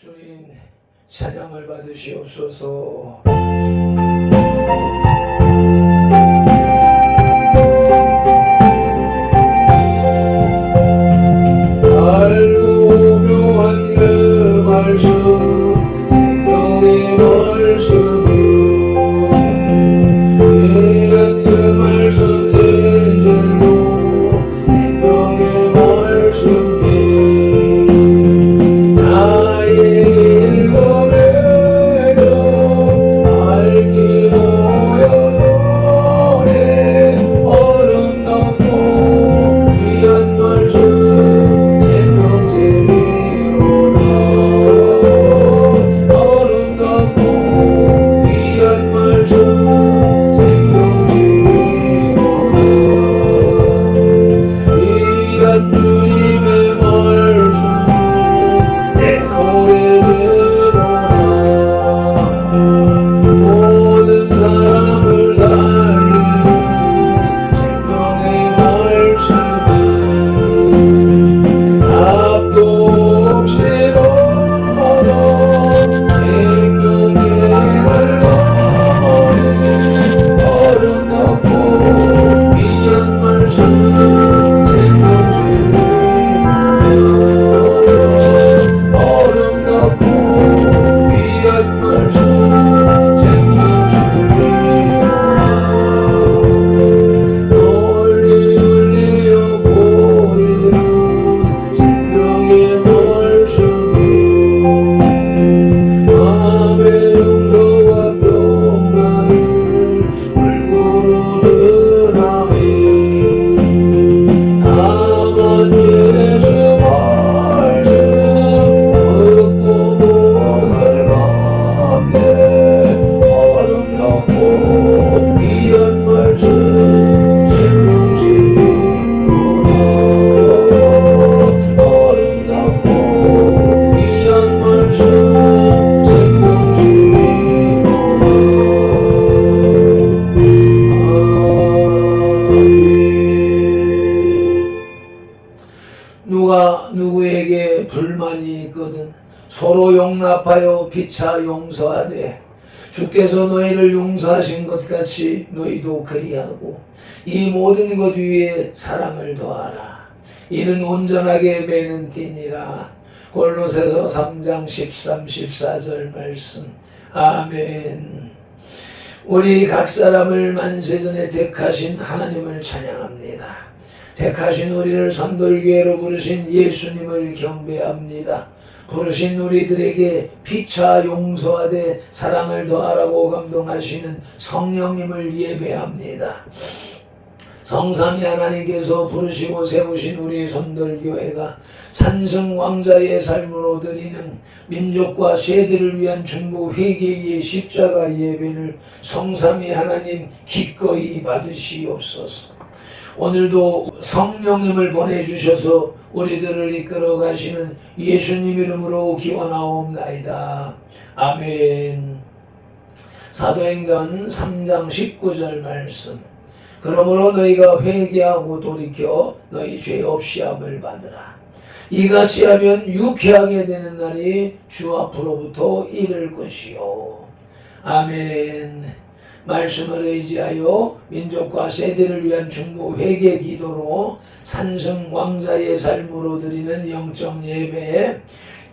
주님 찬양을 받으시옵소서. 알고 묘한 그 말씀 생명의 말씀은 귀한 그 말씀 제일로 생명의 말씀이 누가 누구에게 불만이 있거든 서로 용납하여 피차 용서하되 주께서 너희를 용서하신 것 같이 너희도 그리하고 이 모든 것 위에 사랑을 더하라. 이는 온전하게 매는 띠니라. 골로새서 3장 13, 14절 말씀. 아멘. 우리 각 사람을 만세전에 택하신 하나님을 찬양합니다. 택하신 우리를 선돌교회로 부르신 예수님을 경배합니다. 부르신 우리들에게 피차 용서하되 사랑을 더하라고 감동하시는 성령님을 예배합니다. 성삼위 하나님께서 부르시고 세우신 우리 선돌교회가 산성왕자의 삶으로 드리는 민족과 세대를 위한 중보 회개의 십자가 예배를 성삼위 하나님 기꺼이 받으시옵소서. 오늘도 성령님을 보내주셔서 우리들을 이끌어 가시는 예수님 이름으로 기원하옵나이다. 아멘. 사도행전 3장 19절 말씀. 그러므로 너희가 회개하고 돌이켜 너희 죄 없이 함을 받으라. 이같이 하면 유쾌하게 되는 날이 주 앞으로부터 이를 것이요. 아멘. 말씀을 의지하여 민족과 세대를 위한 중보 회개 기도로 산성 왕자의 삶으로 드리는 영적 예배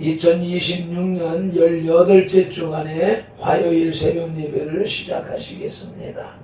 2026년 18째 주간의 화요일 새벽 예배를 시작하시겠습니다.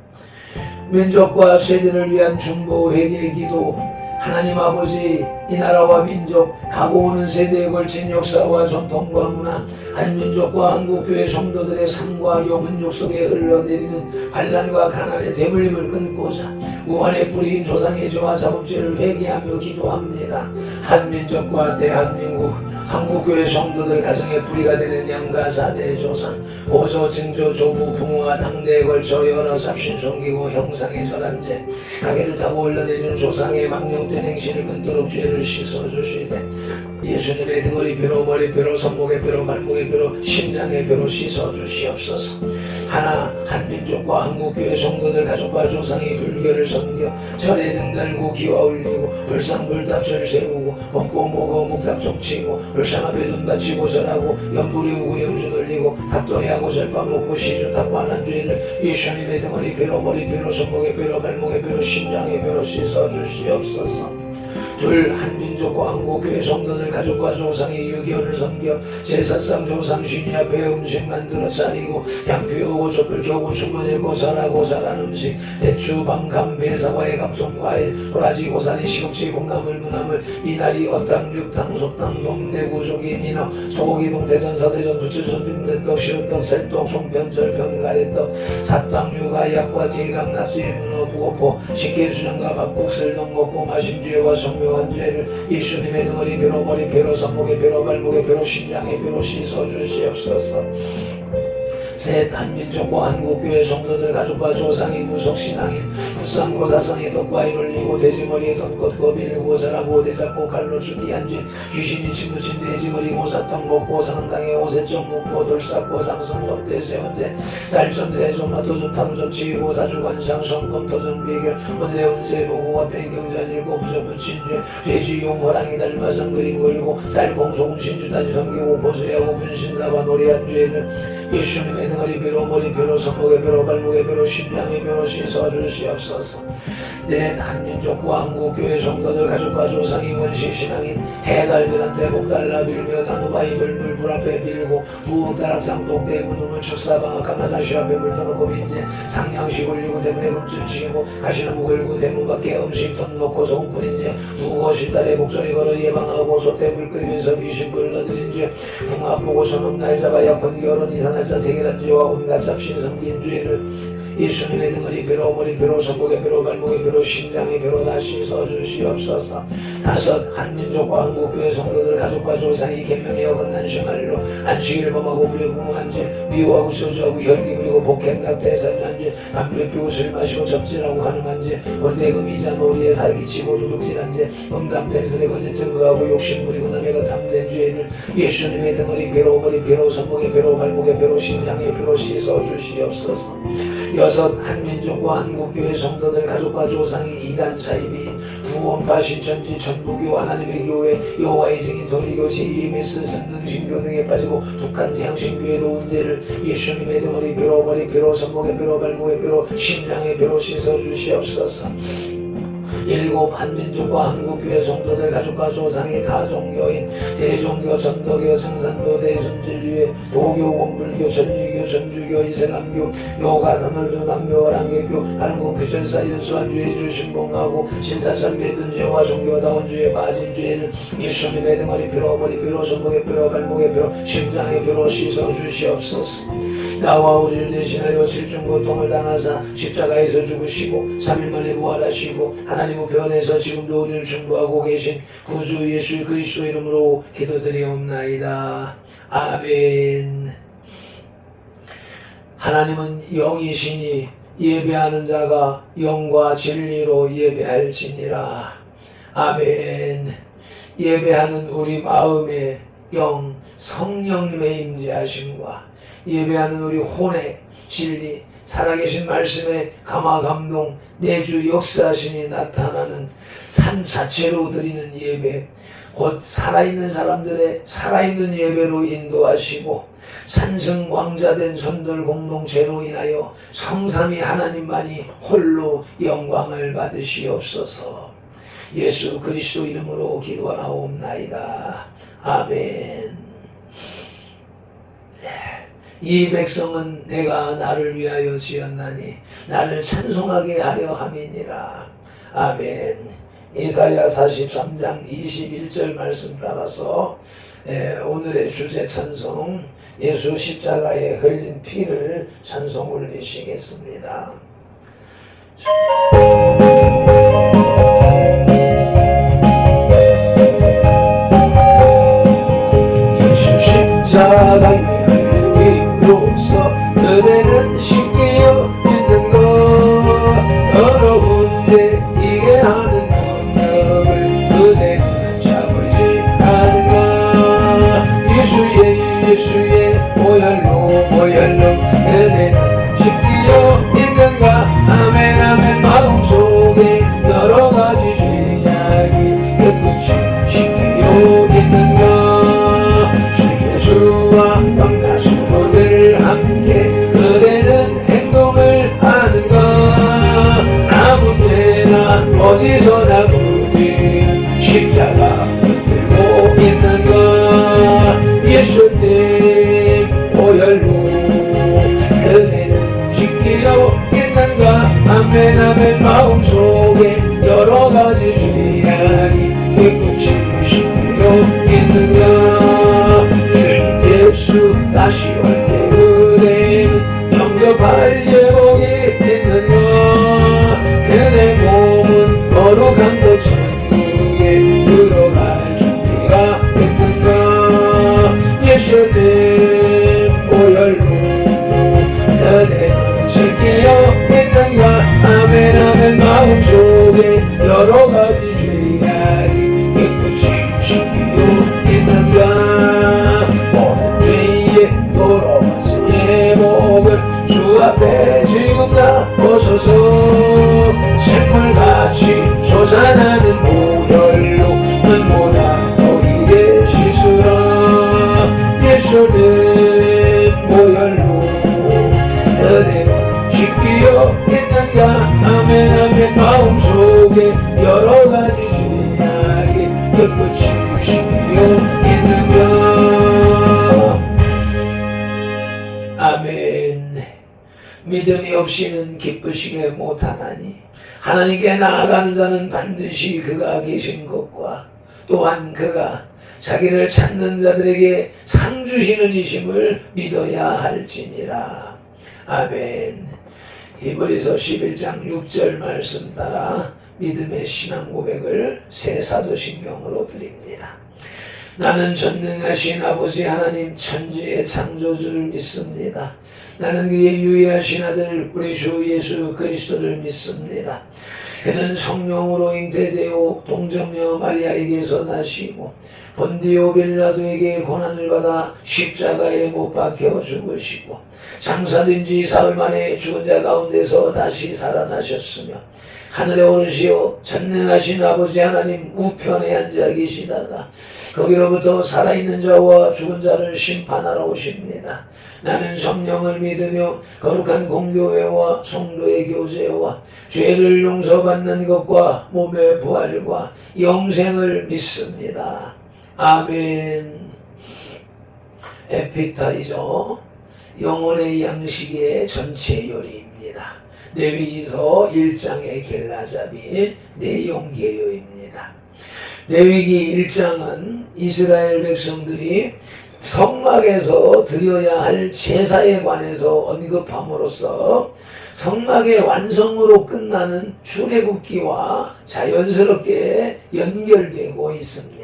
민족과 세대를 위한 중보 회개 기도 하나님 아버지 이 나라와 민족 가고 오는 세대에 걸친 역사와 전통과 문화 한민족과 한국교회 성도들의 삶과 영혼족 속에 흘러내리는 반란과 가난의 대물림을 끊고자 우한의 뿌리인 조상의 죄와 자범죄를 회개하며 기도합니다. 한민족과 대한민국 한국교회 성도들 가정의 뿌리가 되는 양가 사대의 조상 보조 증조 조부 부모와 당대에 걸쳐 여러 잡신 섬기고 형상의 절한죄 가게를 타고 흘러내리는 조상의 망령된 행실을 끊도록 죄를 죄를 씻어주시되 예수님의 등허리 뼈로 머리 뼈로 손목의 뼈로 발목의 뼈로 심장의 뼈로 씻어주시옵소서. 하나 한민족과 한국교회 성도들 가족과 조상이 불교를 섬겨 절에 등달고 기와 올리고 불상불답절 세우고 먹고 먹어 목답 정치고 불상 앞에 눈 바치고 절하고 연부리우고 염주 돌리고 탑돌이하고 절밥 먹고 시주 탑반한 죄를 예수님의 등허리 뼈로 머리 뼈로 손목의 뼈로 발목의 뼈로 심장의 뼈로 씻어주시옵소서. 둘 한민족과 한국교회 성도들 가족과 조상의 유교를 섬겨 제사상 조상 신이 앞에 음식 만들어 차리고 양피 오고 촛불 켜고 춤을 읽고 절하고 잘한 음식 대추 밤감 배사과의 각종 과일 도라지 고사리 시금치 콩나물 무나물 미나리 어탕 육탕 소탕 동대구 조기 민어 소고기 동태전 서대전 부추전 빈대떡 시루떡 셀떡 송편 절편 가래떡 사탕 육아 약과 대감 낙지 문어 부고포 식혜수정과 밥국 설동 먹고 마신 죄와 성묘 죄를 예수님의 등허리 뼈로 머리 뼈로 손목의 뼈로 발목의 뼈로 심장의 뼈로 씻어주시옵소서. 셋 한민족과 한국교회 성도들 가족과 조상이 무속신앙인 부산고사성에 덕과일 올리고 돼지머리에 던꽃 거빌고 절하고 대잡고 칼로 죽이한 죄 귀신이 침무친 돼지머리 고사떡 먹고 상당에 오세점 묵고 돌쌓고 상성적 대세운제 쌀점 세점 마토점 탐점 치고 사주관상 성검 도전 비결 오늘의 운세 보고 어떤 경전 읽고 부적 붙인 죄 돼지용 호랑이 닮아서 그림 걸고 쌀콩 소금 신주 다지 섬기고 고수하고 분신사바 노래한 죄를 예수님의 등허리 뼈로 머리 뼈로 손목의 뼈로 발목의 뼈로 심장의 뼈로 씻어주시옵소서. 넷 한민족과 한국교회 성도들 가족과 조상이 원시신앙인 해달별한테 복달라 빌며 나무바위 별물 불 앞에 빌고 부엌다락상 독대문 우물 축사방학 가마사시 앞에 물 떠놓고 빈제 상냥시 올리고 대문에 금줄 치고 가시나무 걸고 대문 밖에 음식 돈 놓고 소금 뿌린 제 두고 시달에 목소리 걸어 예방하고 솥에 불 끓이면서 귀신 불러들인 제 궁합 보고 손업 날 잡아 약혼 결혼 이산날짜 대결한 죄와 온갖 잡신 섬긴 죄를 예수님의 등허리 뼈로 머리 뼈로 손목의 뼈로 발목의 뼈로 심장의 뼈로 다 씻어주시옵소서. 다섯 한민족과 한국교회 성도들 가족과 조상이 계명에 어긋난 생활로 안식일 범하고 무료 부모한 죄 미워하고 소주하고 혈기 부리고 복행각 대살한 죄 담배 피우고 술 마시고 접질하고 가늠한 죄 골대금 이자 놀이에 사기치고 도둑질한 죄 음담 배설에 거짓 증거하고 욕심 부리고 남의 것 탐낸 죄를 예수님의 등허리 뼈로 머리 뼈로 손목의 뼈로 발목의 뼈로 심장의 뼈로 씻어주시옵소서. 여섯 한민족과 한국교회 성도들 가족과 조상이 이단 사이비 구원파 신천지 천부교 하나님의 교회 여호와의 증인 통일교 제2MS 전능신교 등에 빠지고 북한 태양신교회도 운제를 예수님의 등허리 뼈로 머리 뼈로 손목의 뼈로 발목의 뼈로 심장의 뼈로 씻어주시옵소서. 일곱 한민족과 한국교회 성도들 가족과 조상이 다종교인 대종교 전도교 정산도 대순진리회 도교 원불교 전유교 전주교 이슬람교 요가 더널교 남묘 랑계교 한국 규절사 연수한주의 주를 신봉하고 신사철 맺던 죄와 종교다원주에 빠진 죄를 예수님의 등허리 뼈로 머리 뼈로 손목의 뼈로 발목의 뼈로 심장의 뼈로 씻어주시옵소서. 나와 우리를 대신하여 실중고통을 당하사 십자가에서 죽으시고 3일 만에 부활하시고 하나님 우편에서 지금도 우리를 중보하고 계신 구주 예수 그리스도 이름으로 기도드리옵나이다. 아멘. 하나님은 영이시니 예배하는 자가 영과 진리로 예배할지니라. 아멘. 예배하는 우리 마음의 영 성령님의 임재하심과 예배하는 우리 혼의 진리 살아계신 말씀의 감화감동 내주 역사하심이 나타나는 삶 자체로 드리는 예배 곧 살아있는 사람들의 살아있는 예배로 인도하시고 산성광자된 선들 공동체로 인하여 성삼위 하나님만이 홀로 영광을 받으시옵소서. 예수 그리스도 이름으로 기도하옵나이다. 아멘. 이 백성은 내가 나를 위하여 지었나니 나를 찬송하게 하려 함이니라. 아멘. 이사야 43장 21절 말씀 따라서 오늘의 주제 찬송 예수 십자가에 흘린 피를 찬송 올리시겠습니다. 예수 십자가에 비로소 그대는 쉽게요 있는 것 더러운 죄 이게 하는 능력을 그대는 예수의 보혈로 그대는 지키어 있는가. 아멘 아멘. 마음속에 여러가지 죄악이 깨끗이 지키어 있는가. 주 예수와 밤낮으로 늘 함께 그대는 행동을 하는가. 아무 때나 어디서나 그대는 십자가 들고 있는가. 예수님 보혈로 그대는 지키어 있는가. 아멘 아멘. 마음속에 여러가지 죄악이 깨끗이 지키어 있는가. 주님 예수 다시 올 때 그대는 영접할 예복이 있는가. 그대 몸은 거룩한 그 천국에 들어갈 준비가 있는가. 예수님 보혈로 그대는 지키어 있는가. 아멘 아멘. 마음속에 여러가지 죄악이 깨끗이 지키어 있는가. 모든 죄에 돌아와서 예복을 주 앞에 지금 다 벗어서 샘물같이 솟아나는 보혈로 눈보다 너희를 씻으라. 예수님 보혈로 그대는 지키어 있는가. 아멘 아멘. 마음속에 여러가지 죄악이 깨끗이 지키어 있는가. 아멘. 믿음이 없이는 기쁘시게 못하나니 하나님께 나아가는 자는 반드시 그가 계신 것과 또한 그가 자기를 찾는 자들에게 상 주시는 이심을 믿어야 할지니라. 아멘. 히브리서 11장 6절 말씀 따라 믿음의 신앙 고백을 새 사도신경으로 드립니다. 나는 전능하신 아버지 하나님 천지의 창조주를 믿습니다. 나는 그의 유일하신 아들 우리 주 예수 그리스도를 믿습니다. 그는 성령으로 잉태되어 동정녀 마리아에게서 나시고 본디오 빌라도에게 고난을 받아 십자가에 못 박혀 죽으시고 장사된 지 사흘 만에 죽은 자 가운데서 다시 살아나셨으며 하늘에 오르시어 전능하신 아버지 하나님 우편에 앉아 계시다가 거기로부터 살아있는 자와 죽은 자를 심판하러 오십니다. 나는 성령을 믿으며 거룩한 공교회와 성도의 교제와 죄를 용서받는 것과 몸의 부활과 영생을 믿습니다. 아멘. 에피타이저 영혼의 양식의 전체 요리입니다. 레위기서 1장의 겔라잡이 내용 개요입니다. 레위기 1장은 이스라엘 백성들이 성막에서 드려야 할 제사에 관해서 언급함으로써 성막의 완성으로 끝나는 출애굽기와 자연스럽게 연결되고 있습니다.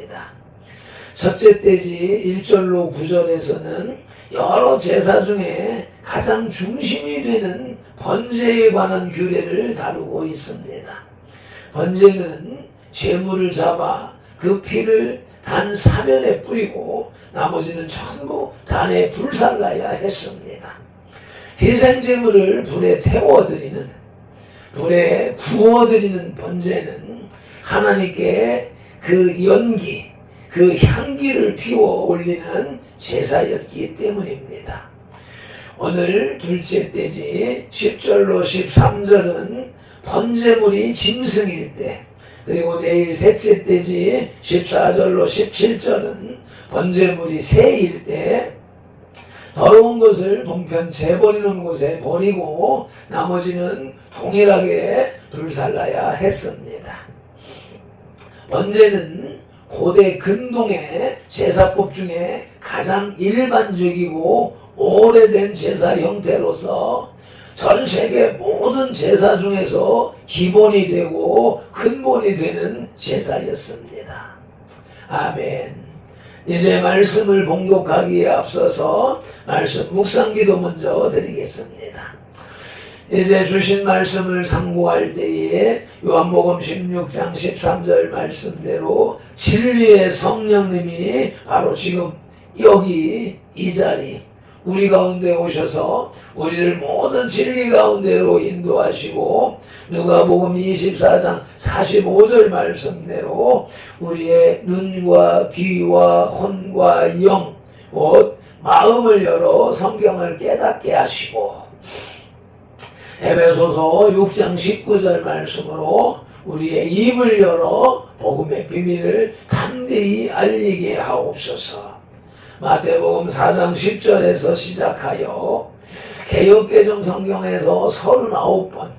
첫째 떼지 1절로 9절에서는 여러 제사 중에 가장 중심이 되는 번제에 관한 규례를 다루고 있습니다. 번제는 제물을 잡아 그 피를 단 사면에 뿌리고 나머지는 전부 단에 불살라야 했습니다. 희생제물을 불에 태워드리는, 불에 구워드리는 번제는 하나님께 그 연기, 그 향기를 피워 올리는 제사였기 때문입니다. 오늘 둘째 떼지 10절로 13절은 번제물이 짐승일 때, 그리고 내일 셋째 떼지 14절로 17절은 번제물이 새일 때 더러운 것을 동편 재버리는 곳에 버리고 나머지는 동일하게 불살라야 했습니다. 번제는 고대 근동의 제사법 중에 가장 일반적이고 오래된 제사 형태로서 전 세계 모든 제사 중에서 기본이 되고 근본이 되는 제사였습니다. 아멘. 이제 말씀을 봉독하기에 앞서서 말씀 묵상기도 먼저 드리겠습니다. 이제 주신 말씀을 상고할 때에 요한복음 16장 13절 말씀대로 진리의 성령님이 바로 지금 여기 이 자리 우리 가운데 오셔서 우리를 모든 진리 가운데로 인도하시고 누가복음 24장 45절 말씀대로 우리의 눈과 귀와 혼과 영, 곧 마음을 열어 성경을 깨닫게 하시고 에베소서 6장 19절 말씀으로 우리의 입을 열어 복음의 비밀을 담대히 알리게 하옵소서. 마태복음 4장 10절에서 시작하여 개역개정 성경에서 39번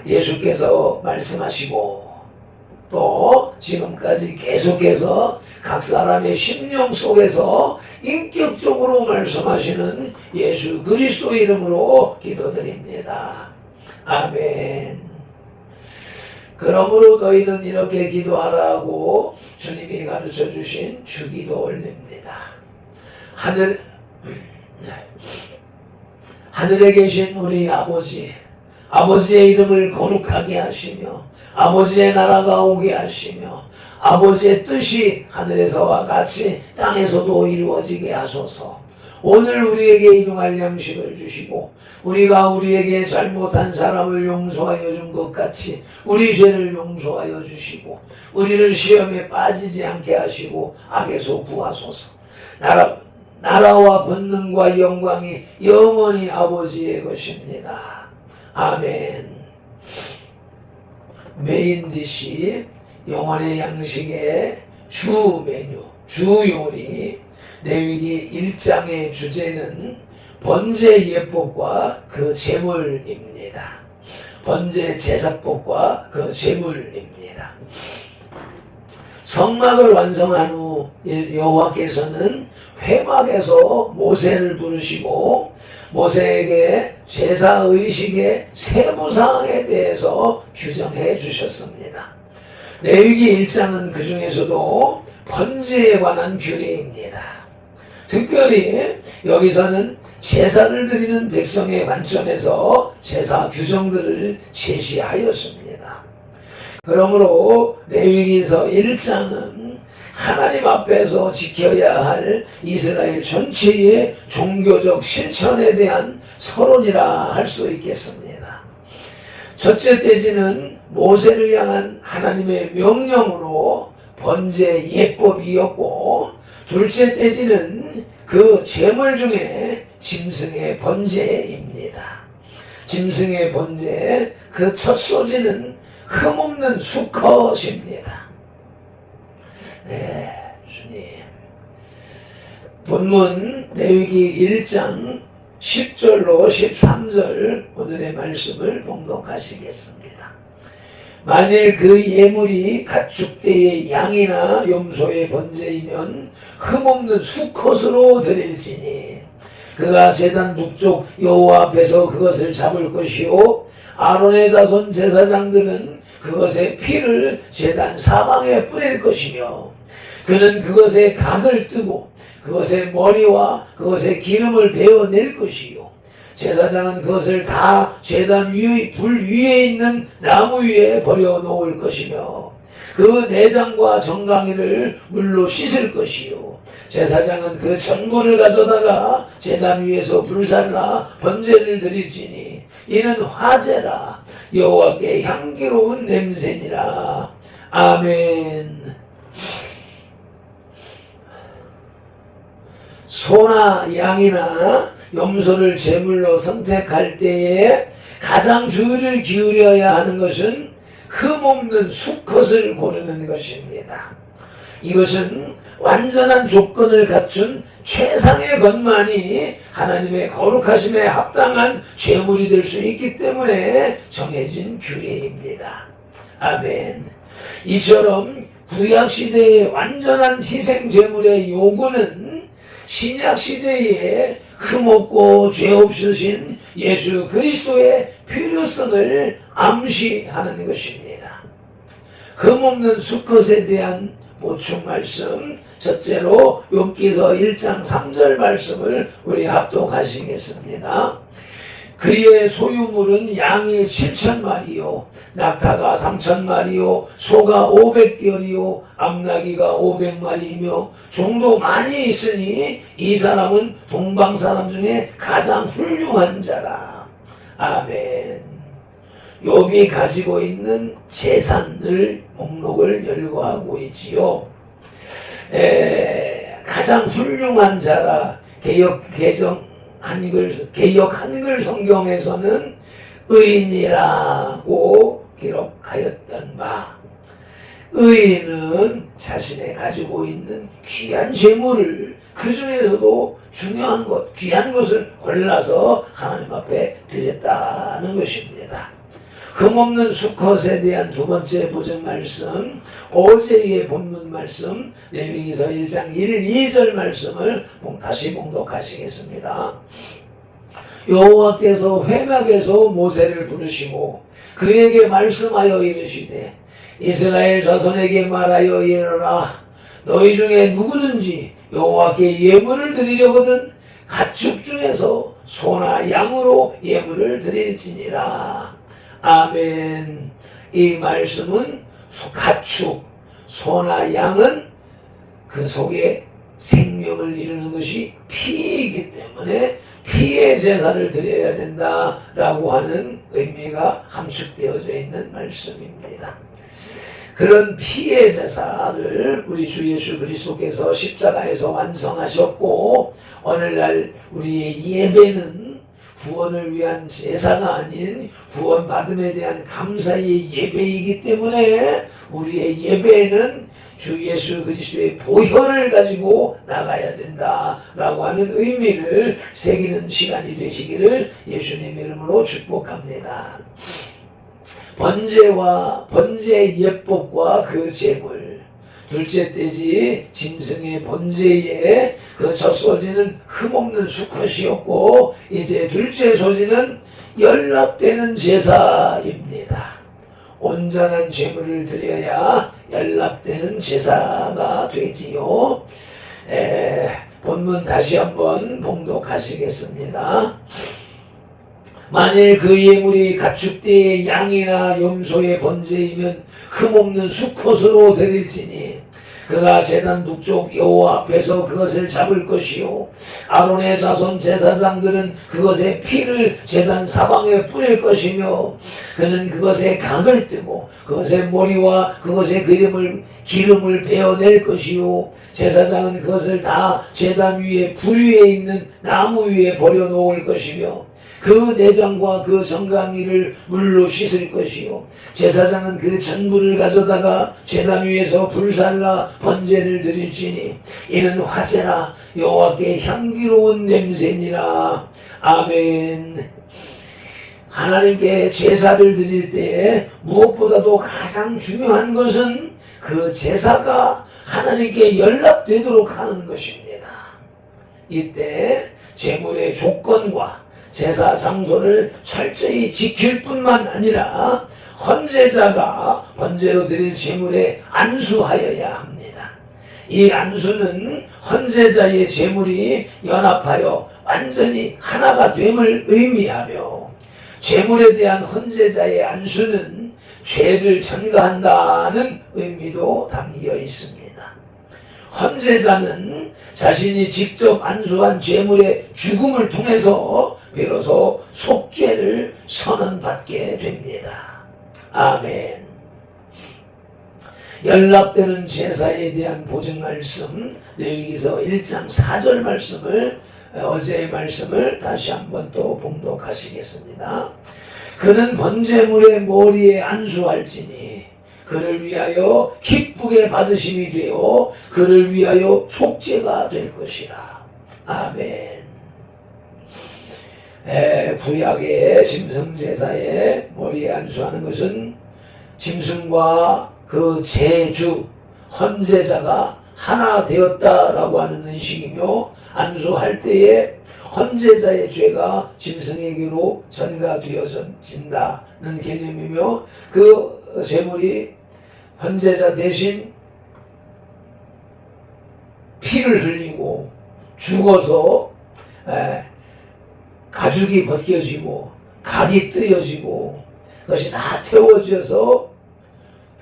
예수께서 말씀하시고 또 지금까지 계속해서 각 사람의 심령 속에서 인격적으로 말씀하시는 예수 그리스도 이름으로 기도드립니다. 아멘. 그러므로 너희는 이렇게 기도하라고 주님이 가르쳐 주신 주기도 올립니다. 하늘에 계신 우리 아버지, 아버지의 이름을 거룩하게 하시며 아버지의 나라가 오게 하시며 아버지의 뜻이 하늘에서와 같이 땅에서도 이루어지게 하소서. 오늘 우리에게 일용할 양식을 주시고 우리가 우리에게 잘못한 사람을 용서하여 준 것 같이 우리 죄를 용서하여 주시고 우리를 시험에 빠지지 않게 하시고 악에서 구하소서. 나라와 권능과 영광이 영원히 아버지의 것입니다. 아멘. 메인 디시, 영혼의 양식의 주 메뉴, 주 요리, 레위기 1장의 주제는 번제 예법과 그 제물입니다. 번제 제사법과 그 제물입니다. 성막을 완성한 후 여호와께서는 회막에서 모세를 부르시고 모세에게 제사의식의 세부사항에 대해서 규정해 주셨습니다. 레위기 1장은 그 중에서도 번제에 관한 규례입니다. 특별히 여기서는 제사를 드리는 백성의 관점에서 제사 규정들을 제시하였습니다. 그러므로 레위기서 1장은 하나님 앞에서 지켜야 할 이스라엘 전체의 종교적 실천에 대한 서론이라 할 수 있겠습니다. 첫째 떼지는 모세를 향한 하나님의 명령으로 번제 예법이었고 둘째 떼지는 그 제물 중에 짐승의 번제입니다. 짐승의 번제, 그 첫 소지는 흠없는 수컷입니다. 네, 주님. 본문 레위기 1장 10절로 13절 오늘의 말씀을 봉독하시겠습니다. 만일 그 예물이 가축대의 양이나 염소의 번제이면 흠없는 수컷으로 드릴지니 그가 제단 북쪽 여호와 앞에서 그것을 잡을 것이요 아론의 자손 제사장들은 그것의 피를 제단 사방에 뿌릴 것이며 그는 그것의 각을 뜨고 그것의 머리와 그것의 기름을 베어낼 것이요 제사장은 그것을 다 제단 위 불 위에 있는 나무 위에 버려 놓을 것이며 그 내장과 정강이를 물로 씻을 것이요 제사장은 그 전부를 가져다가 제단 위에서 불살라 번제를 드릴지니 이는 화제라 여호와께 향기로운 냄새니라. 아멘. 소나 양이나 염소를 제물로 선택할 때에 가장 주의를 기울여야 하는 것은 흠없는 수컷을 고르는 것입니다. 이것은 완전한 조건을 갖춘 최상의 것만이 하나님의 거룩하심에 합당한 제물이 될 수 있기 때문에 정해진 규례입니다. 아멘. 이처럼 구약시대의 완전한 희생제물의 요구는 신약시대에 흠없고 죄 없으신 예수 그리스도의 필요성을 암시하는 것입니다. 흠없는 수컷에 대한 보충 말씀, 첫째로 욥기서 1장 3절 말씀을 우리 합독하시겠습니다. 그의 소유물은 양이 7,000마리요, 낙타가 3,000마리요, 소가 500결이요, 암나귀가 500마리이며 종도 많이 있으니 이 사람은 동방 사람 중에 가장 훌륭한 자라. 아멘. 욥이 가지고 있는 재산을 목록을 열거하고 있지요. 가장 훌륭한 자라. 개역 한글 성경에서는 의인이라고 기록하였던 바, 의인은 자신이 가지고 있는 귀한 재물을 그 중에서도 중요한 것, 귀한 것을 골라서 하나님 앞에 드렸다는 것입니다. 흠없는 수컷에 대한 두 번째 보증 말씀, 어제의 본문 말씀, 레위기서 1장 1, 2절 말씀을 다시 봉독하시겠습니다. 여호와께서 회막에서 모세를 부르시고 그에게 말씀하여 이르시되, 이스라엘 자손에게 말하여 이르라. 너희 중에 누구든지 여호와께 예물을 드리려거든 가축 중에서 소나 양으로 예물을 드릴지니라. 아멘. 이 말씀은 가축, 소나 양은 그 속에 생명을 이루는 것이 피이기 때문에 피의 제사를 드려야 된다라고 하는 의미가 함축되어져 있는 말씀입니다. 그런 피의 제사를 우리 주 예수 그리스도께서 십자가에서 완성하셨고, 오늘날 우리의 예배는 구원을 위한 제사가 아닌 구원받음에 대한 감사의 예배이기 때문에 우리의 예배는 주 예수 그리스도의 보혈을 가지고 나가야 된다라고 하는 의미를 새기는 시간이 되시기를 예수님 이름으로 축복합니다. 번제의 예법과 그 제물, 둘째 떼지 짐승의 번제에 그 첫 소지는 흠없는 수컷이었고, 이제 둘째 소지는 연락되는 제사입니다. 온전한 제물을 드려야 연락되는 제사가 되지요. 본문 다시 한번 봉독하시겠습니다. 만일 그 예물이 가축대의 양이나 염소의 번제이면 흠없는 수컷으로 드릴지니 그가 제단 북쪽 여호와 앞에서 그것을 잡을 것이요, 아론의 자손 제사장들은 그것의 피를 제단 사방에 뿌릴 것이며 그는 그것의 각을 뜨고 그것의 머리와 그것의 기름을 베어낼 것이요, 제사장은 그것을 다 제단 위에 불 위에 있는 나무 위에 버려놓을 것이며 그 내장과 그 정강이를 물로 씻을 것이요, 제사장은 그 전부를 가져다가 제단 위에서 불살라 번제를 드릴지니 이는 화제라, 여호와께 향기로운 냄새니라. 아멘. 하나님께 제사를 드릴 때에 무엇보다도 가장 중요한 것은 그 제사가 하나님께 연락되도록 하는 것입니다. 이때 제물의 조건과 제사 장소를 철저히 지킬 뿐만 아니라 헌제자가 번제로 드릴 제물에 안수하여야 합니다. 이 안수는 헌제자의 제물이 연합하여 완전히 하나가 됨을 의미하며, 제물에 대한 헌제자의 안수는 죄를 전가한다는 의미도 담겨 있습니다. 헌제자는 자신이 직접 안수한 제물의 죽음을 통해서 비로소 속죄를 선언받게 됩니다. 아멘. 연락되는 제사에 대한 보증 말씀, 레위기서 1장 4절 말씀을, 어제의 말씀을 다시 한번 또 봉독하시겠습니다. 그는 번제물의 머리에 안수할지니 그를 위하여 기쁘게 받으심이 되어 그를 위하여 속죄가 될 것이라. 아멘. 구약의 짐승제사에 머리에 안수하는 것은 짐승과 그 제주, 헌제자가 하나 되었다라고 하는 의식이며, 안수할 때에 헌제자의 죄가 짐승에게로 전가되어진다는 개념이며, 그 제물이 헌제자 대신 피를 흘리고 죽어서 가죽이 벗겨지고 각이 뜯어지고 그것이 다 태워져서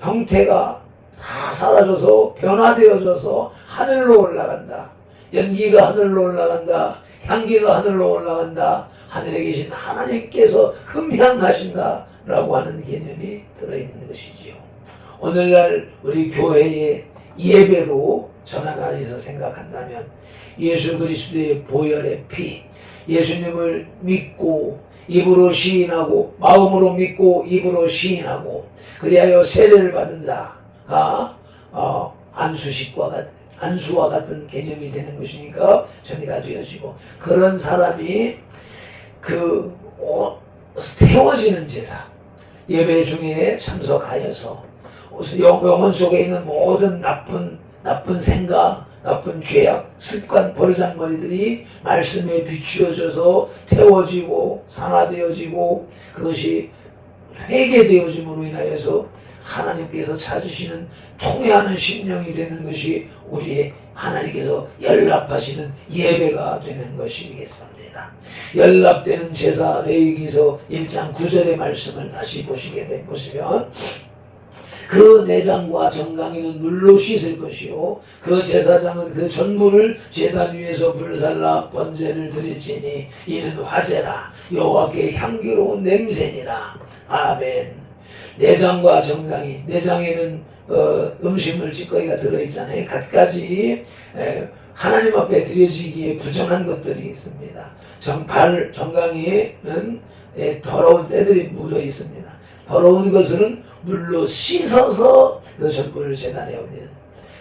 형태가 다 사라져서 변화되어져서 하늘로 올라간다. 연기가 하늘로 올라간다. 향기가 하늘로 올라간다. 하늘에 계신 하나님께서 흠향하신다 라고 하는 개념이 들어있는 것이지요. 오늘날 우리 교회의 예배로 전환해서 생각한다면 예수 그리스도의 보혈의 피, 예수님을 믿고 입으로 시인하고 마음으로 믿고 입으로 시인하고 그리하여 세례를 받은 자가 안수와 같은 개념이 되는 것이니까 전이가 되어지고 그런 사람이 태워지는 제사 예배 중에 참석하여서 영혼 속에 있는 모든 나쁜 생각, 나쁜 죄악, 습관, 버르장머리들이 말씀에 비추어져서 태워지고 산화되어지고 그것이 회개되어짐으로 인하여서 하나님께서 찾으시는 통회하는 심령이 되는 것이 우리의 하나님께서 연락하시는 예배가 되는 것이겠습니다. 연락되는 제사 레위기서 1장 9절의 말씀을 다시 보시면 그 내장과 정강이는 물로 씻을 것이요 그 제사장은 그 전부를 제단 위에서 불살라 번제를 드릴지니 이는 화제라 여호와께 향기로운 냄새니라. 아멘. 내장과 정강이, 내장에는 음식물 찌꺼기가 들어있잖아요. 갖가지 하나님 앞에 드려지기에 부정한 것들이 있습니다. 정강이에는 더러운 때들이 묻어 있습니다. 더러운 것은 물로 씻어서 그 전부를 제단에 올리는,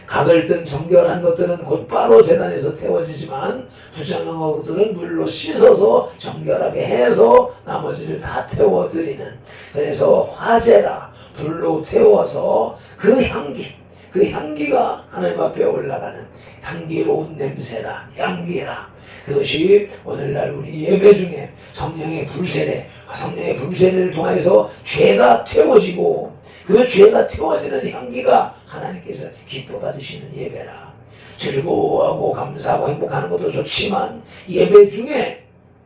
각을 뜬 정결한 것들은 곧바로 제단에서 태워지지만 부정한 것들은 물로 씻어서 정결하게 해서 나머지를 다 태워드리는, 그래서 화제라 불로 태워서 그 향기가 하나님 앞에 올라가는 향기로운 냄새라, 향기라. 그것이 오늘날 우리 예배 중에 성령의 불세례를 통해서 죄가 태워지고 그 죄가 태워지는 향기가 하나님께서 기뻐 받으시는 예배라. 즐거워하고 감사하고 행복하는 것도 좋지만 예배 중에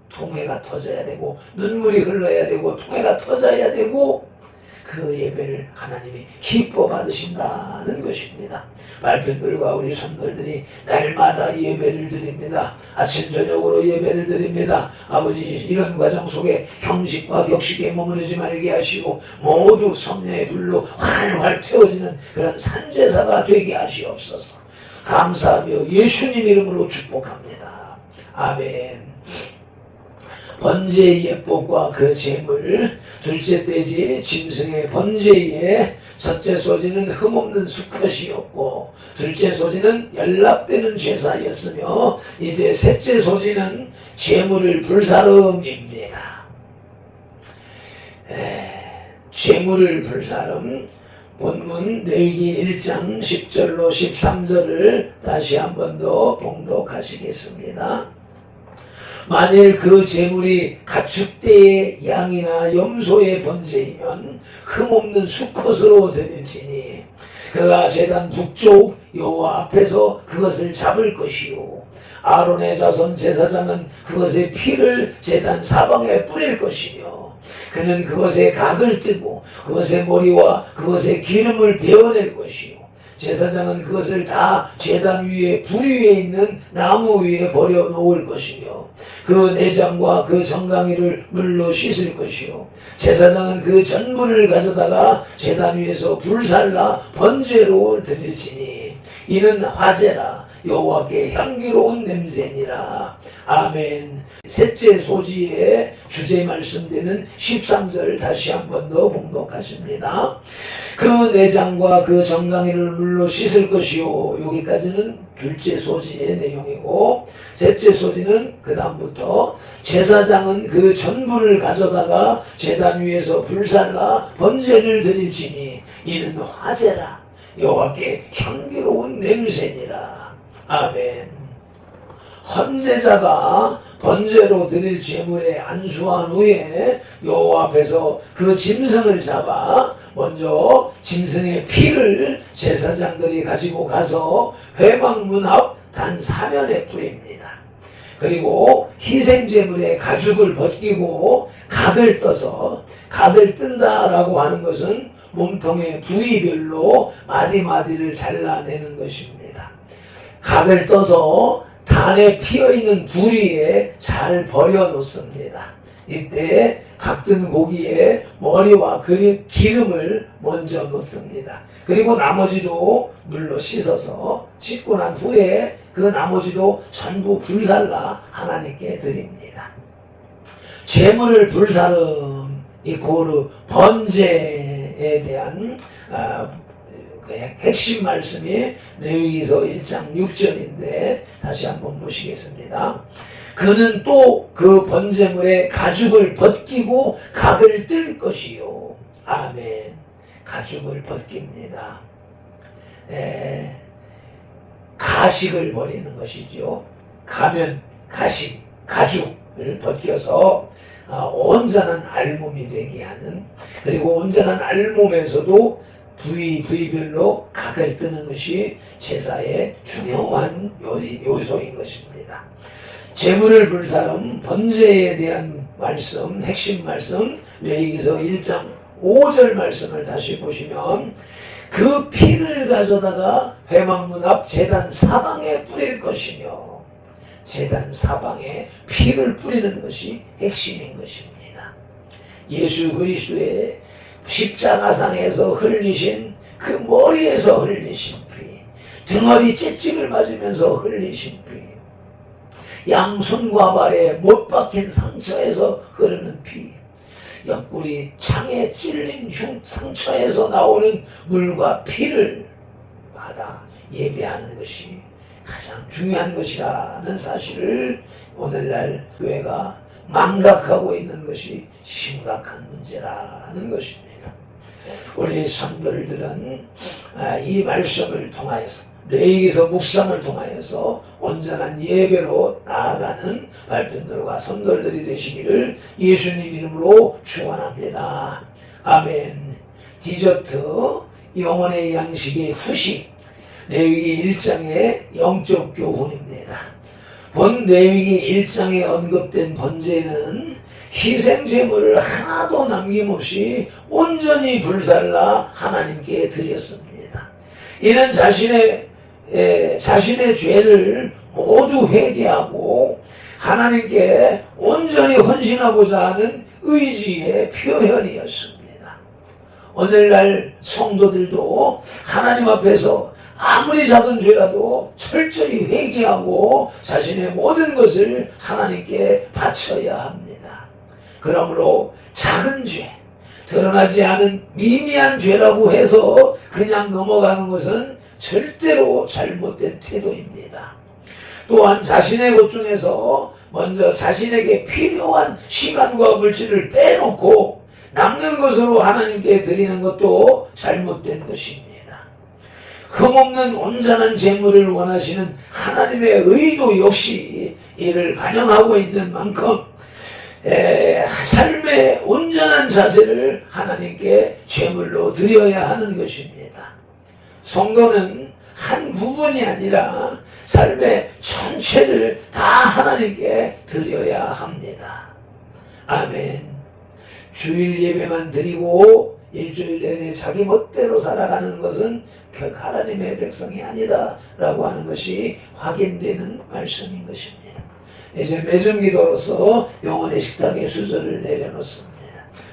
통회가 터져야 되고 눈물이 흘러야 되고 통회가 터져야 되고 그 예배를 하나님이 기뻐 받으신다는 것입니다. 말편들과 우리 손들들이 날마다 예배를 드립니다. 아침 저녁으로 예배를 드립니다. 아버지 이런 과정 속에 형식과 격식에 머무르지 말게 하시고 모두 성령의 불로 활활 태워지는 그런 산제사가 되게 하시옵소서. 감사하며 예수님 이름으로 축복합니다. 아멘. 번제의 예법과 그 제물, 둘째 떼지 짐승의 번제의 첫째 소지는 흠없는 수컷이었고 둘째 소지는 연락되는 제사였으며 이제 셋째 소지는 제물을 불사름입니다. 제물을 불사름, 본문 레위기 1장 10절로 13절을 다시 한 번 더 봉독하시겠습니다. 만일 그 제물이 가축대의 양이나 염소의 번제이면 흠없는 수컷으로 드릴지니 그가 제단 북쪽 여호와 앞에서 그것을 잡을 것이요 아론의 자손 제사장은 그것의 피를 제단 사방에 뿌릴 것이며 그는 그것의 각을 뜨고 그것의 머리와 그것의 기름을 베어낼 것이요 제사장은 그것을 다 제단 위에 불 위에 있는 나무 위에 버려 놓을 것이며 그 내장과 그 정강이를 물로 씻을 것이요 제사장은 그 전부를 가져다가 제단 위에서 불살라 번제로 드릴지니 이는 화제라 여호와께 향기로운 냄새니라. 아멘. 셋째 소지의 주제 말씀되는 13절 다시 한 번 더 봉독하십니다. 그 내장과 그 정강이를 물로 씻을 것이요. 여기까지는 둘째 소지의 내용이고 셋째 소지는 그 다음부터 제사장은 그 전부를 가져다가 제단 위에서 불살라 번제를 드릴지니 이는 화제라 여호와께 향기로운 냄새니라. 아멘. 헌제자가 번제로 드릴 제물에 안수한 후에 여호와 앞에서 그 짐승을 잡아 먼저 짐승의 피를 제사장들이 가지고 가서 회막문 앞 단 4면에 뿌립니다. 그리고 희생제물의 가죽을 벗기고 각을 떠서 각을 뜬다라고 하는 것은 몸통의 부위별로 마디마디를 잘라내는 것입니다. 각을 떠서 단에 피어있는 부리에 잘 버려놓습니다. 이때 각든 고기에 머리와 기름을 먼저 넣습니다. 그리고 나머지도 물로 씻고 난 후에 그 나머지도 전부 불살라 하나님께 드립니다. 제물을 불사름 이코르 번제에 대한 그 핵심 말씀이 레위기서 1장 6절인데 다시 한번 보시겠습니다. 그는 또 그 번제물의 가죽을 벗기고 각을 뜰 것이요. 아멘. 가죽을 벗깁니다. 가식을 버리는 것이죠. 가면, 가식, 가죽을 벗겨서 온전한 알몸이 되게 하는, 그리고 온전한 알몸에서도 부위별로 각을 뜨는 것이 제사의 중요한 요소인 것입니다. 제물을 불사름 번제에 대한 말씀, 핵심 말씀, 레위기서 1장 5절 말씀을 다시 보시면 그 피를 가져다가 회막문 앞 제단 사방에 뿌릴 것이며, 제단 사방에 피를 뿌리는 것이 핵심인 것입니다. 예수 그리스도의 십자가상에서 흘리신 그 머리에서 흘리신 피, 등허리 채찍을 맞으면서 흘리신 피, 양손과 발에 못 박힌 상처에서 흐르는 피, 옆구리 창에 찔린 상처에서 나오는 물과 피를 받아 예배하는 것이 가장 중요한 것이라는 사실을 오늘날 교회가 망각하고 있는 것이 심각한 문제라는 것입니다. 우리 성도들은 이 말씀을 통하여서, 레위기서 묵상을 통하여서 온전한 예배로 나아가는 발편들과 성도들이 되시기를 예수님 이름으로 축원합니다. 아멘. 디저트, 영혼의 양식의 후식, 레위기 1장의 영적 교훈입니다. 본 레위기 1장에 언급된 번제는 희생제물을 하나도 남김없이 온전히 불살라 하나님께 드렸습니다. 이는 자신의 죄를 모두 회개하고 하나님께 온전히 헌신하고자 하는 의지의 표현이었습니다. 오늘날 성도들도 하나님 앞에서 아무리 작은 죄라도 철저히 회개하고 자신의 모든 것을 하나님께 바쳐야 합니다. 그러므로 작은 죄, 드러나지 않은 미미한 죄라고 해서 그냥 넘어가는 것은 절대로 잘못된 태도입니다. 또한 자신의 것 중에서 먼저 자신에게 필요한 시간과 물질을 빼놓고 남는 것으로 하나님께 드리는 것도 잘못된 것입니다. 흠없는 온전한 제물을 원하시는 하나님의 의도 역시 이를 반영하고 있는 만큼 삶의 온전한 자세를 하나님께 제물로 드려야 하는 것입니다. 성도는 한 부분이 아니라 삶의 전체를 다 하나님께 드려야 합니다. 아멘. 주일 예배만 드리고 일주일 내내 자기 멋대로 살아가는 것은 결 하나님의 백성이 아니다 라고 하는 것이 확인되는 말씀인 것입니다. 이제 매점기도로서 영혼의 식탁에 수저를 내려놓습니다.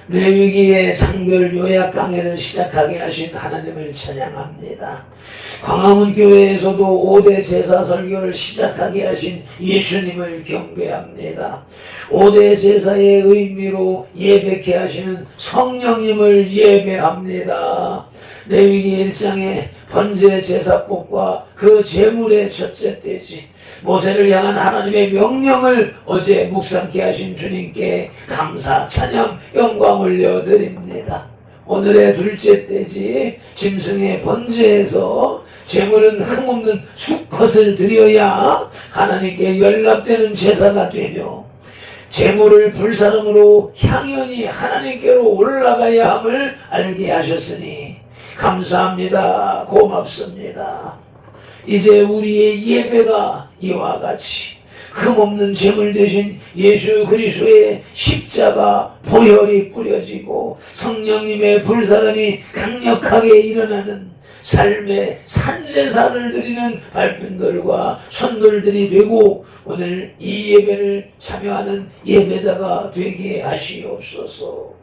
레위기의 상별 요약 강해를 시작하게 하신 하나님을 찬양합니다. 광화문 교회에서도 5대 제사 설교를 시작하게 하신 예수님을 경배합니다. 5대 제사의 의미로 예배케 하시는 성령님을 예배합니다. 레위기 1장의 번제 제사법과 그 제물의 첫째 떼지, 모세를 향한 하나님의 명령을 어제 묵상케 하신 주님께 감사, 찬양, 영광 올려드립니다. 오늘의 둘째 떼지, 짐승의 번제에서 제물은 흠없는 수컷을 드려야 하나님께 연락되는 제사가 되며 제물을 불사름으로 향연이 하나님께로 올라가야 함을 알게 하셨으니 감사합니다. 고맙습니다. 이제 우리의 예배가 이와 같이 흠없는 제물 대신 예수 그리스도의 십자가 보혈이 뿌려지고 성령님의 불사람이 강력하게 일어나는 삶의 산제사를 드리는 발편들과 선돌들이 되고 오늘 이 예배를 참여하는 예배자가 되게 하시옵소서.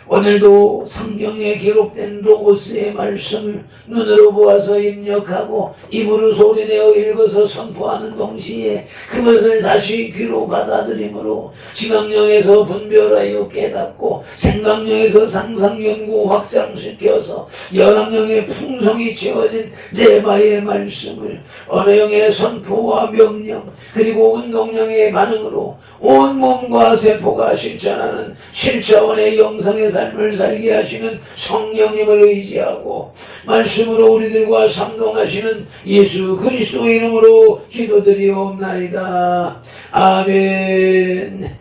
오늘도 성경에 기록된 로고스의 말씀을 눈으로 보아서 입력하고 입으로 소리내어 읽어서 선포하는 동시에 그것을 다시 귀로 받아들이므로 지각령에서 분별하여 깨닫고 생각령에서 상상연구 확장시켜서 열왕령의 풍성이 채워진 레바의 말씀을 언어령의 선포와 명령 그리고 운동령의 반응으로 온 몸과 세포가 실천하는 7차원의 영상의 삶을 살게 하시는 성령님을 의지하고 말씀으로 우리들과 상동하시는 예수 그리스도 이름으로 기도드리옵나이다. 아멘.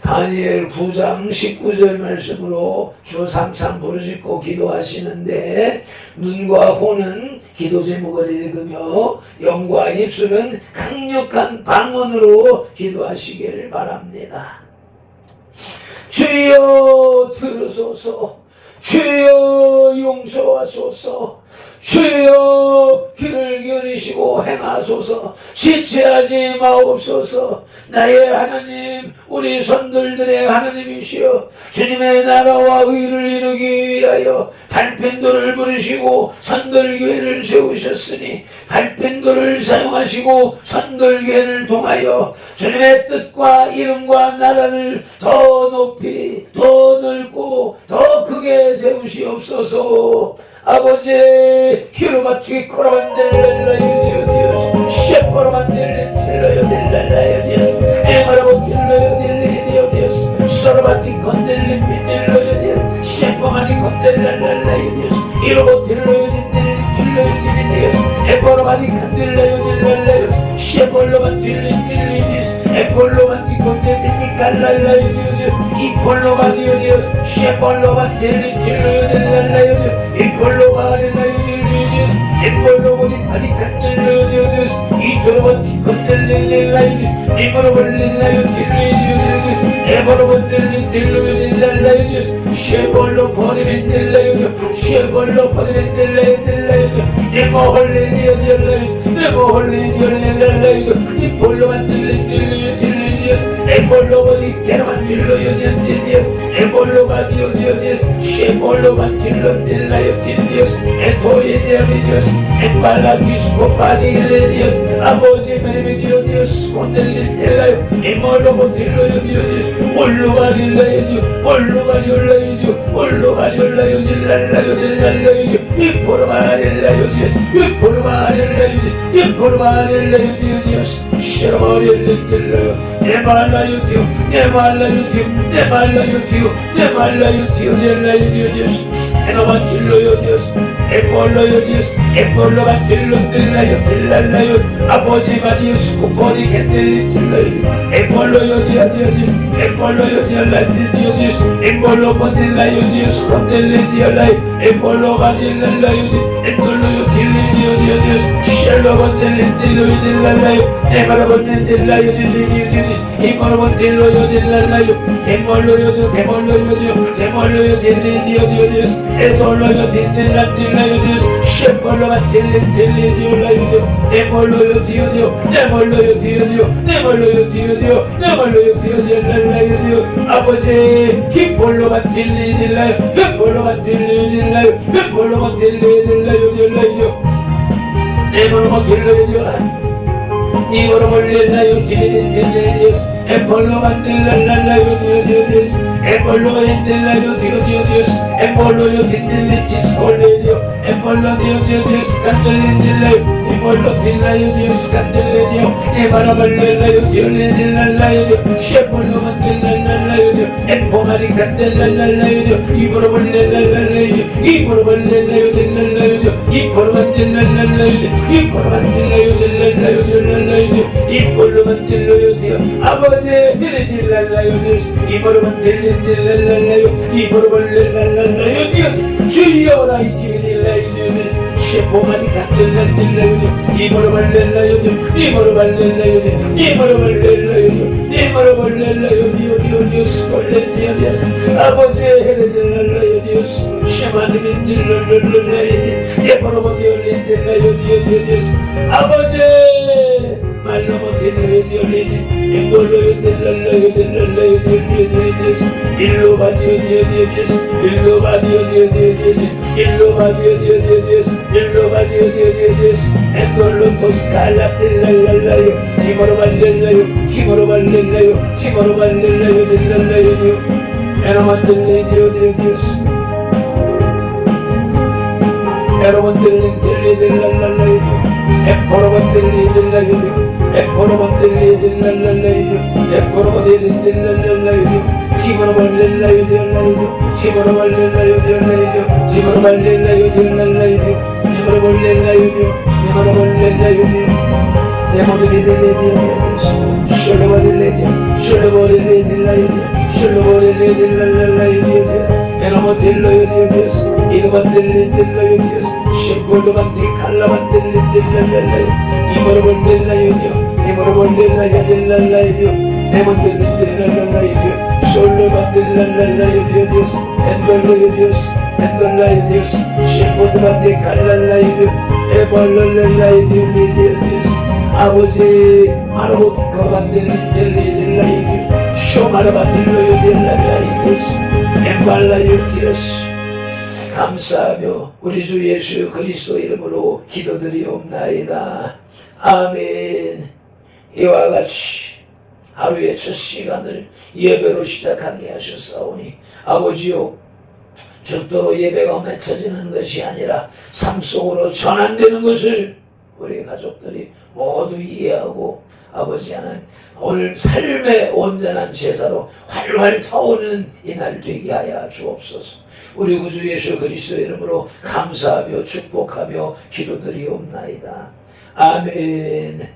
다니엘 9장 19절 말씀으로 주 3참 부르짖고 기도하시는데 눈과 혼은 기도 제목을 읽으며 영과 입술은 강력한 방언으로 기도하시길 바랍니다. 주여 들으소서, 주여 용서하소서, 주여 귀를 기울이시고 행하소서, 지체하지 마옵소서. 나의 하나님, 우리 선들들의 하나님이시여 주님의 나라와 의를 이루기 위하여 발편도를 부르시고 선들교회를 세우셨으니 발편도를 사용하시고 선들교회를 통하여 주님의 뜻과 이름과 나라를 더 높이 더 넓고 더 크게 세우시옵소서. 아버지 키로바트기 코라반델라요 디오스 셰퍼라반델라요 딜라요 디오스 에마라보딜라요 딜리디오 디오스 소라바티 컨델리 비딜라요 디오스 셰퍼마니 컨델라요 디오스 이로보딜라요 딜라요 딜리디오스 에퍼라바디 컨델라요 딜라요 셰퍼로만 딜리딜리 디오스 에폴로만 디콘델리 칼랄라요 디오스 이폴로바디오 디오스 셰퍼로만 딜리딜라요 딜라요 디오스 이폴로바릴라요 딜리디오스 에폴로보디 파디칸델라요 디오스 이토로바티 컨델릴라요 이모로볼릴라요 딜리디오 디오스 에버로본델리 딜라요 딜라요 디오스 셰볼로 포리멘델라요 셰볼로 포리멘델라요 딜라요 네모홀리디오 딜라요 네모홀리디오 딜라요 이폴로만 딜리딜라요 딜리디오스 에볼로보디 게르만 딜라요 딜리디오스 에볼로바디오 디오디오스 셰볼로만 딜럼 딜라요 딜리디오스 에토이디오디오스 엠발라디스코 바디일레디오스 아버지 베네미디오 디오스 콘델리 딜라요 에몰로보 딜라요 디오디오스 올로바릴라요 디오 올로바리올라요 디오 올로바리올라요 딜랄라요 딜랄라요 디오 이포르바릴라요 디오스 이포르바릴라요 디오 이포르바릴라요 디오디오스 쉐로바릴라요 딜라요 네말라요 디오 네말라요 디오 네말라요 디오 네말라요 디오 딜라요 디오디오스 에노만 딜라요 디오스 에폴로요 디오스 에폴로만 딜론 딜라요 딜랄라요 아버지 마디오스 쿠포디 캔델리 딜라요 에폴로요 디아디오디오스 에폴로요 디알란디 디오디오스 에폴로모 딜라요 디오스 콘델리 디알라요 에폴로 마딜랄라요 디 에폴로요 딜리 디오디오디오스 쉘로본 딜리 딜로요 딜랄라요 에바라본 딜라요 딜리 디오디오스 이모로본 딜로요 딜랄라요 데몰로요 디 데몰로요 디 데몰로요 딜리 디오디오디오스 에돌로요 딜랄 딜라요 디오스 셰폴로만 딜리 딜리 디올라요 디 네몰로요 디오디오 네몰로요 디오디오 네몰로요 디오디오 네몰로요 디오디올라요 디오 아버지 히폴로만 딜리 딜라요 히폴로만 딜리 딜라요 히폴로만 딜리 딜라요 디올라요 네몰로 딜라요 디올라요 니모로 몰릴라요 딜리 딜리디오스 에폴로만 딜랄랄라요 디오디오디오스 에폴로 엔딜라요 디오디오디오스 에폴로요 딘딜리 디스콜레디오 에폴로 디오디오디오스 칸델린딜라요 이몰로 딜라요 디오스 칸델레디오 에바라발렐라요 디올레딜랄라요 디오 셰폴로만 딜랄랄라요 디오 에포마리 칸델랄랄라요 디오 이모로 몰릴랄랄라요 디오 이모로 몰릴라요 딜랄라요 디오 이포로만 딜랄랄라요 디오 이포로만 딜라요 딜랄라요 딜랄라요 디오 이폴로만 딜라요 디오 아버지 딜랄라요 디오 이모로만 딜랄라요 이모로 몰릴랄라요 디오 주여 라이티 딜라요 디오 셰포마디 간들란들라요디 니모로 발렐라요디 니모로 발렐라요디 니모로 발렐라요디 니모로 발렐라요디 요디오디오스 콜렌디아디아스 아버지의 헤레딜랄라요디오스 셰마드빈딜랄랄라요디 예포로모디올린딜라요디오디오디오스 아버지 말로 못했노요디올리디 엠볼로요딜랄라요딜랄라요디오디오디오디오스 일로바디오디오디오디오스 일로바디오디오디오디오스 일로바디오디오디오디오스 일로바디오디오디오디오스 엔돌로토스칼라딜랄랄라요 티모로발렐라요 티모로발렐라요 티모로발렐라요 딜랄라요디오 에로만딜레디오디오디오스 에로만딜레딜랄랄라요 에포로만딜레딜랄라요 에포로만딜레딜랄랄라요 에포로만딜레딜랄라요 티모로발렐라요 딜랄라요 티모로발렐라요 딜랄라요 티모로발렐라요 딜랄라요 티모로발렐라요 티모로발렐라요 네모드리딜레디오 셜로바딜레디오 셜로바딜레딜라요 셜로바딜레딜랄라요 에로모딜로요디오디오스 이르반딜레딜로요디오스 셰폴로반디 칼라반딜레딜랄라요 이모로볼렐라요디오 이모로볼렐라요딜랄라요 네모딜레딜랄라요 셜로바딜랄라요디오디오스 엔돌로요디오스 엔돌라요디오스 셰포드반디 칼랄라요 에볼렐라요디오디오스 아버지 마로보티커반딜레딜라요 쇼마르바딜로요딜랄라요 엠발라요디오스 감사하며 우리 주 예수 그리스도 이름으로 기도드리옵나이다. 아멘. 이와 같이 하루의 첫 시간을 예배로 시작하게 하셨사오니 아버지요 절도로 예배가 맺혀지는 것이 아니라 삶 속으로 전환되는 것을 우리 가족들이 모두 이해하고 아버지 하나님 오늘 삶의 온전한 제사로 활활 타오르는 이날 되게 하여 주옵소서. 우리 구주 예수 그리스도 이름으로 감사하며 축복하며 기도드리옵나이다. 아멘.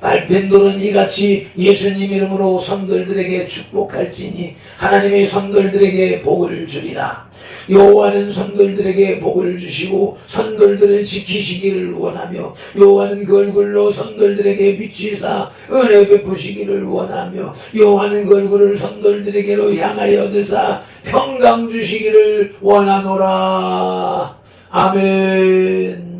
발펜돌은 이같이 예수님 이름으로 성도들에게 축복할지니 하나님의 성도들에게 복을 주리라. 여호와는 성도들에게 복을 주시고 성도들을 지키시기를 원하며 여호와는 그 얼굴로 성도들에게 비치사 은혜 베푸시기를 원하며 여호와는 그 얼굴을 성도들에게로 향하여 드사 평강 주시기를 원하노라. 아멘.